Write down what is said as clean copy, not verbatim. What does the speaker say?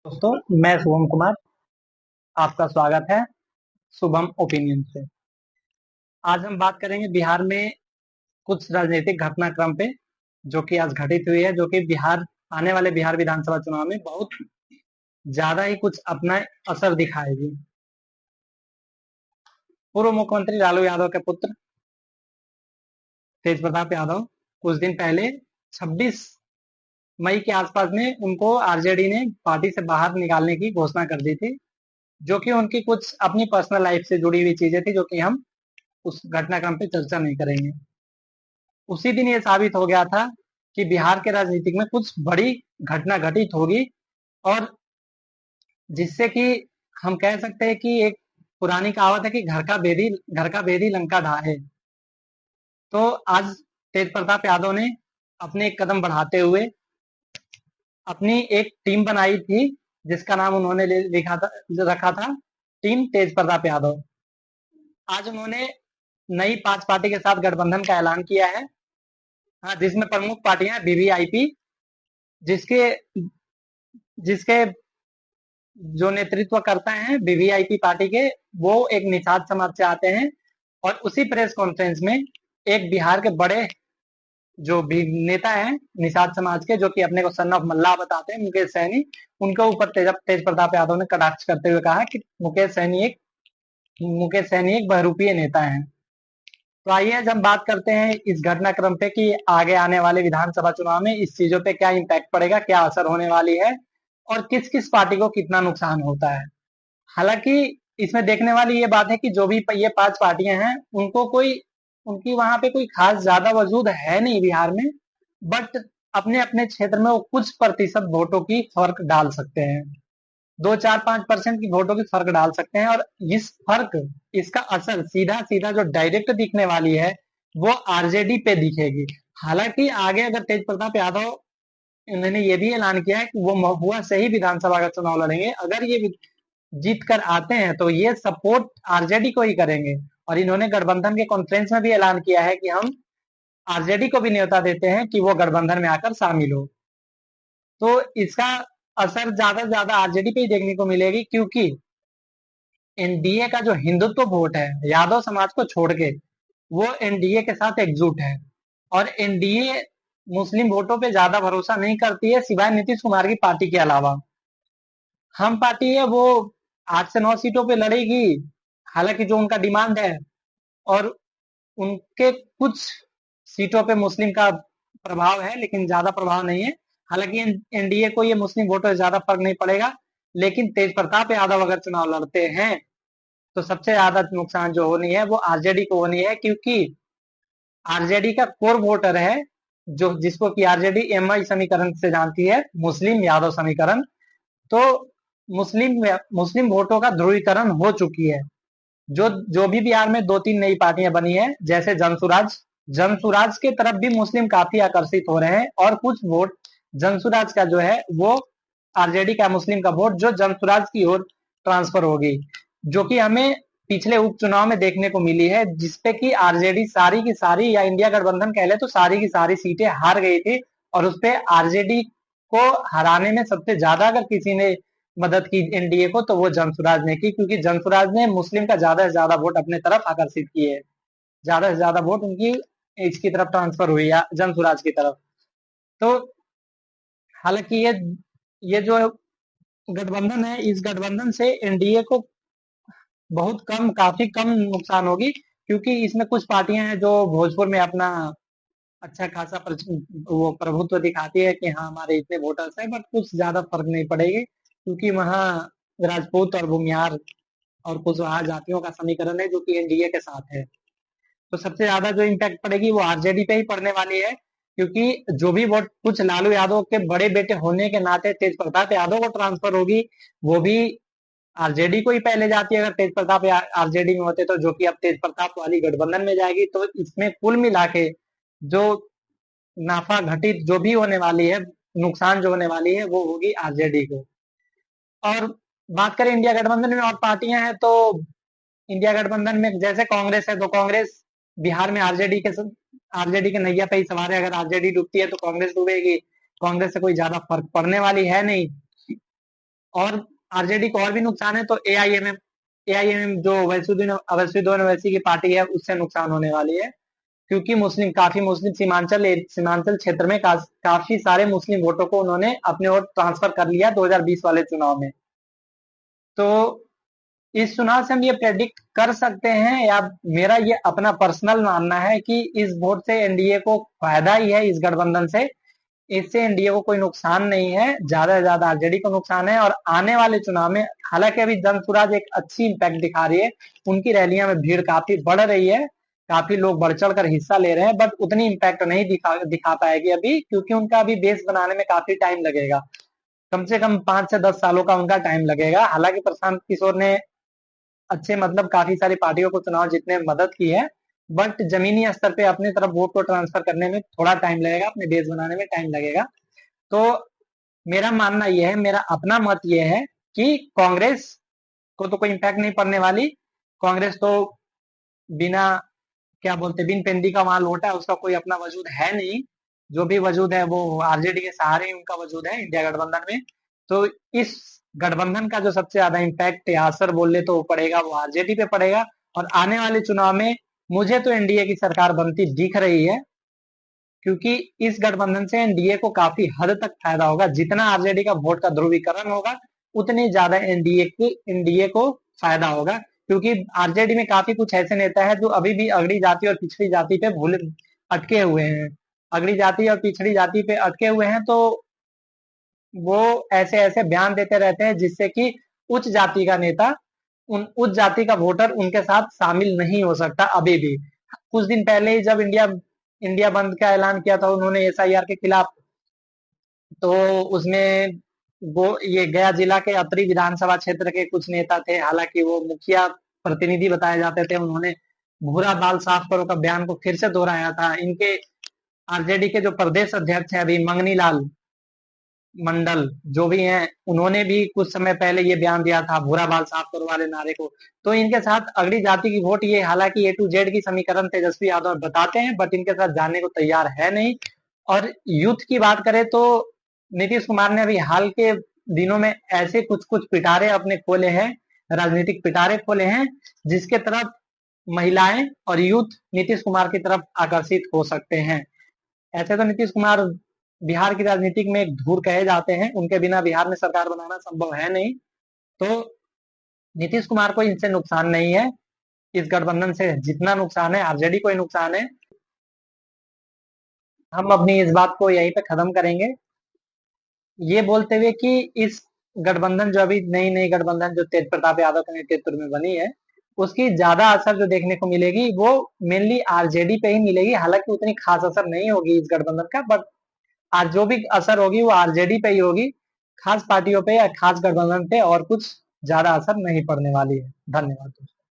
दोस्तों, मैं शुभम कुमार। आपका स्वागत है शुभम ओपिनियन से। आज हम बात करेंगे बिहार में कुछ राजनीतिक घटनाक्रम पे, जो कि आज घटित हुई है, जो कि बिहार आने वाले बिहार विधानसभा चुनाव में बहुत ज्यादा ही कुछ अपना असर दिखाएगी। पूर्व मुख्यमंत्री लालू यादव के पुत्र तेज प्रताप यादव कुछ दिन पहले 26 मई के आसपास में उनको आरजेडी ने पार्टी से बाहर निकालने की घोषणा कर दी थी, जो कि उनकी कुछ अपनी पर्सनल लाइफ से जुड़ी हुई चीजें थी, जो कि हम उस घटनाक्रम पे चर्चा नहीं करेंगे। उसी दिन ये साबित हो गया था कि बिहार के राजनीतिक में कुछ बड़ी घटना घटित होगी, और जिससे कि हम कह सकते हैं कि एक पुरानी कहावत है कि घर का बेदी लंका ढाए। तो आज तेज प्रताप यादव ने अपने एक कदम बढ़ाते हुए अपनी एक टीम बनाई थी, जिसका नाम उन्होंने रखा था टीम तेज प्रताप यादव। आज उन्होंने नई 5 पार्टी के साथ गठबंधन का ऐलान किया है। हाँ, जिसमें प्रमुख पार्टियां बीबीआईपी, जिसके जिसके जो नेतृत्व करता है बीबीआईपी पार्टी के, वो एक निषाद समाज से आते हैं। और उसी प्रेस कॉन्फ्रेंस में एक बिहार के बड़े जो भी नेता हैं निषाद समाज के, जो कि अपने को सन ऑफ मल्लाह बताते हैं, मुकेश सहनी, उनके ऊपर तेज प्रताप यादव ने कटाक्ष करते हुए कहा कि मुकेश सहनी एक बहरूपीय नेता है। तो आइए आज हम बात करते हैं इस घटनाक्रम पे कि आगे आने वाले विधानसभा चुनाव में इस चीजों पे क्या इम्पैक्ट पड़ेगा, क्या असर होने वाली है, और किस किस पार्टी को कितना नुकसान होता है। हालांकि इसमें देखने वाली ये बात है कि जो भी ये 5 पार्टियां हैं, उनकी वहां पे कोई खास ज्यादा वजूद है नहीं बिहार में, बट अपने अपने क्षेत्र में वो कुछ प्रतिशत वोटों की फर्क डाल सकते हैं। 2, 4, 5% की वोटों की फर्क डाल सकते हैं, और इस फर्क इसका असर सीधा सीधा जो डायरेक्ट दिखने वाली है, वो आरजेडी पे दिखेगी। हालांकि आगे अगर तेज प्रताप यादव, इन्होंने ये भी ऐलान किया है कि वो महुआ से ही विधानसभा का चुनाव लड़ेंगे। अगर ये जीत कर आते हैं तो ये सपोर्ट आरजेडी को ही करेंगे। और इन्होंने गठबंधन के कॉन्फ्रेंस में भी ऐलान किया है कि हम आरजेडी को भी न्योता देते हैं कि वो गठबंधन में आकर शामिल हो। तो इसका असर ज्यादा से ज्यादा आरजेडी पे ही देखने को मिलेगी, क्योंकि एनडीए का जो हिंदुत्व वोट है यादव समाज को छोड़ के, वो एनडीए के साथ एकजुट है। और एनडीए मुस्लिम वोटों पे ज्यादा भरोसा नहीं करती है, सिवाय नीतीश कुमार की पार्टी के अलावा। हम पार्टी है वो 8 से 9 सीटों पे लड़ेगी, हालांकि जो उनका डिमांड है। और उनके कुछ सीटों पे मुस्लिम का प्रभाव है, लेकिन ज्यादा प्रभाव नहीं है। हालांकि एनडीए को ये मुस्लिम वोटों से ज्यादा फर्क नहीं पड़ेगा। लेकिन तेज प्रताप यादव अगर चुनाव लड़ते हैं तो सबसे ज्यादा नुकसान जो होनी है वो आरजेडी को होनी है, क्योंकि आरजेडी का कोर वोटर है, जो जिसको कि आरजेडी एमआई समीकरण से जानती है, मुस्लिम यादव समीकरण। तो मुस्लिम मुस्लिम वोटों का ध्रुवीकरण हो चुकी है। जो जो भी बिहार में 2-3 नई पार्टियां बनी है, जैसे जनसुराज के तरफ भी मुस्लिम काफी आकर्षित हो रहे हैं, और कुछ वोट जनसुराज का जो है वो आरजेडी का मुस्लिम का वोट जो जनसुराज की ओर ट्रांसफर होगी, जो कि हमें पिछले उपचुनाव में देखने को मिली है, जिसपे कि आरजेडी सारी की सारी, या इंडिया गठबंधन कह ले तो सारी की सारी सीटें हार गई थी। और उसपे आरजेडी को हराने में सबसे ज्यादा अगर किसी ने मदद की एनडीए को, तो वो जनसुराज ने की, क्योंकि जनसुराज ने मुस्लिम का ज्यादा से ज्यादा वोट अपने तरफ आकर्षित किए। ज्यादा से ज्यादा वोट उनकी इसकी तरफ ट्रांसफर हुई है, जनसुराज की तरफ। तो हालांकि ये जो गठबंधन है, इस गठबंधन से एनडीए को बहुत कम, काफी कम नुकसान होगी, क्योंकि इसमें कुछ पार्टियां हैं जो भोजपुर में अपना अच्छा खासा वो प्रभुत्व दिखाती है कि हाँ हमारे इतने वोटर्स हैं, बट कुछ ज्यादा फर्क नहीं पड़ेगी, क्योंकि वहाँ राजपूत और भूमियार और कुशवाहा जातियों का समीकरण है, जो कि एनडीए के साथ है। तो सबसे ज्यादा जो इम्पैक्ट पड़ेगी वो आरजेडी पे ही पड़ने वाली है, क्योंकि जो भी वोट कुछ लालू यादव के बड़े बेटे होने के नाते तेज प्रताप यादव को ट्रांसफर होगी, वो भी आरजेडी को ही पहले जाती है। अगर तेज प्रताप आरजेडी में होते तो, जो कि अब तेज प्रताप वाली गठबंधन में जाएगी। तो इसमें कुल मिला के जो नाफा घटित जो भी होने वाली है, नुकसान जो होने वाली है, वो होगी आरजेडी को। और बात करें इंडिया गठबंधन में और पार्टियां हैं, तो इंडिया गठबंधन में जैसे कांग्रेस है, तो कांग्रेस बिहार में आरजेडी के नैया पे ही सवार है। अगर आरजेडी डूबती है तो कांग्रेस डूबेगी। कांग्रेस से कोई ज्यादा फर्क पड़ने वाली है नहीं। और आरजेडी को और भी नुकसान है, तो एआईएमएम जो अवैध ओवैसी की पार्टी है, उससे नुकसान होने वाली है, क्योंकि काफी मुस्लिम सीमांचल क्षेत्र में काफी सारे मुस्लिम वोटों को उन्होंने अपने ओर ट्रांसफर कर लिया 2020 वाले चुनाव में। तो इस चुनाव से हम ये प्रेडिक्ट कर सकते हैं, या मेरा ये अपना पर्सनल मानना है कि इस वोट से एनडीए को फायदा ही है, इस गठबंधन से। इससे एनडीए को कोई नुकसान नहीं है, ज्यादा से ज्यादा आरजेडी को नुकसान है। और आने वाले चुनाव में, हालांकि अभी जन स्वराज एक अच्छी इंपैक्ट दिखा रही है, उनकी रैलियां में भीड़ काफी बढ़ रही है, काफी लोग बढ़ चढ़ कर हिस्सा ले रहे हैं, बट उतनी इंपैक्ट नहीं दिखा पाएगी अभी, क्योंकि उनका अभी बेस बनाने में काफी टाइम लगेगा। कम से कम 5 से 10 सालों का उनका टाइम लगेगा। हालांकि प्रशांत किशोर ने अच्छे मतलब काफी सारी पार्टियों को चुनाव जीतने में मदद की है, बट जमीनी स्तर पे अपनी तरफ वोट को ट्रांसफर करने में थोड़ा टाइम लगेगा, अपने बेस बनाने में टाइम लगेगा। तो मेरा मानना यह है, मेरा अपना मत यह है कि कांग्रेस को तो कोई इम्पैक्ट नहीं पड़ने वाली। कांग्रेस तो बिना क्या बोलते बिन पेंदी का वहां लौटा है, उसका कोई अपना वजूद है नहीं। जो भी वजूद है वो आरजेडी के सहारे ही उनका वजूद है इंडिया गठबंधन में। तो इस गठबंधन का जो सबसे ज्यादा इम्पैक्ट या असर बोले तो पड़ेगा, वो आरजेडी पे पड़ेगा। और आने वाले चुनाव में मुझे तो एनडीए की सरकार बनती दिख रही है, क्योंकि इस गठबंधन से एनडीए को काफी हद तक फायदा होगा। जितना आरजेडी का वोट का ध्रुवीकरण होगा, उतनी ज्यादा एनडीए को फायदा होगा, क्योंकि आरजेडी में काफी कुछ ऐसे नेता है जो अभी भी अगड़ी जाति और पिछड़ी जाति पे भूले अटके हुए हैं। अगड़ी जाति और पिछड़ी जाति पे अटके हुए हैं, तो वो ऐसे ऐसे बयान देते रहते हैं जिससे कि उच्च जाति का नेता, उच्च जाति का वोटर उनके साथ शामिल नहीं हो सकता अभी भी। कुछ दिन पहले ही जब इंडिया बंद का ऐलान किया था उन्होंने एसआईआर के खिलाफ, तो उसमें वो ये गया जिला के अतरी विधानसभा क्षेत्र के कुछ नेता थे, हालांकि वो मुखिया प्रतिनिधि बताए जाते थे, उन्होंने भूरा बाल साफ करो का बयान को फिर से दोहराया था। इनके आरजेडी के जो प्रदेश अध्यक्ष है अभी, मंगनी लाल मंडल जो भी हैं, उन्होंने भी कुछ समय पहले ये बयान दिया था भूरा बाल साफ करो वाले नारे को। तो इनके साथ अगड़ी जाति की वोट, ये हालांकि ए टू जेड की समीकरण तेजस्वी यादव बताते हैं, बट इनके साथ जाने को तैयार है नहीं। और यूथ की बात करें तो नीतीश कुमार ने अभी हाल के दिनों में ऐसे कुछ कुछ पिटारे अपने खोले हैं, राजनीतिक पिटारे खोले हैं, जिसके तरफ महिलाएं और यूथ नीतीश कुमार की तरफ आकर्षित हो सकते हैं। ऐसे तो नीतीश कुमार बिहार की राजनीति में एक धूर कहे जाते हैं, उनके बिना बिहार में सरकार बनाना संभव है नहीं। तो नीतीश कुमार को इनसे नुकसान नहीं है, इस गठबंधन से जितना नुकसान है आरजेडी को ही नुकसान है। हम अपनी इस बात को यहीं पे खत्म करेंगे, ये बोलते हुए कि इस गठबंधन जो अभी नई नई गठबंधन जो तेज प्रताप यादव के नेतृत्व में बनी है, उसकी ज्यादा असर जो देखने को मिलेगी वो मेनली आरजेडी पे ही मिलेगी। हालांकि उतनी खास असर नहीं होगी इस गठबंधन का, बट आज जो भी असर होगी वो आरजेडी पे ही होगी, खास पार्टियों पे या खास गठबंधन पे और कुछ ज्यादा असर नहीं पड़ने वाली है। धन्यवाद।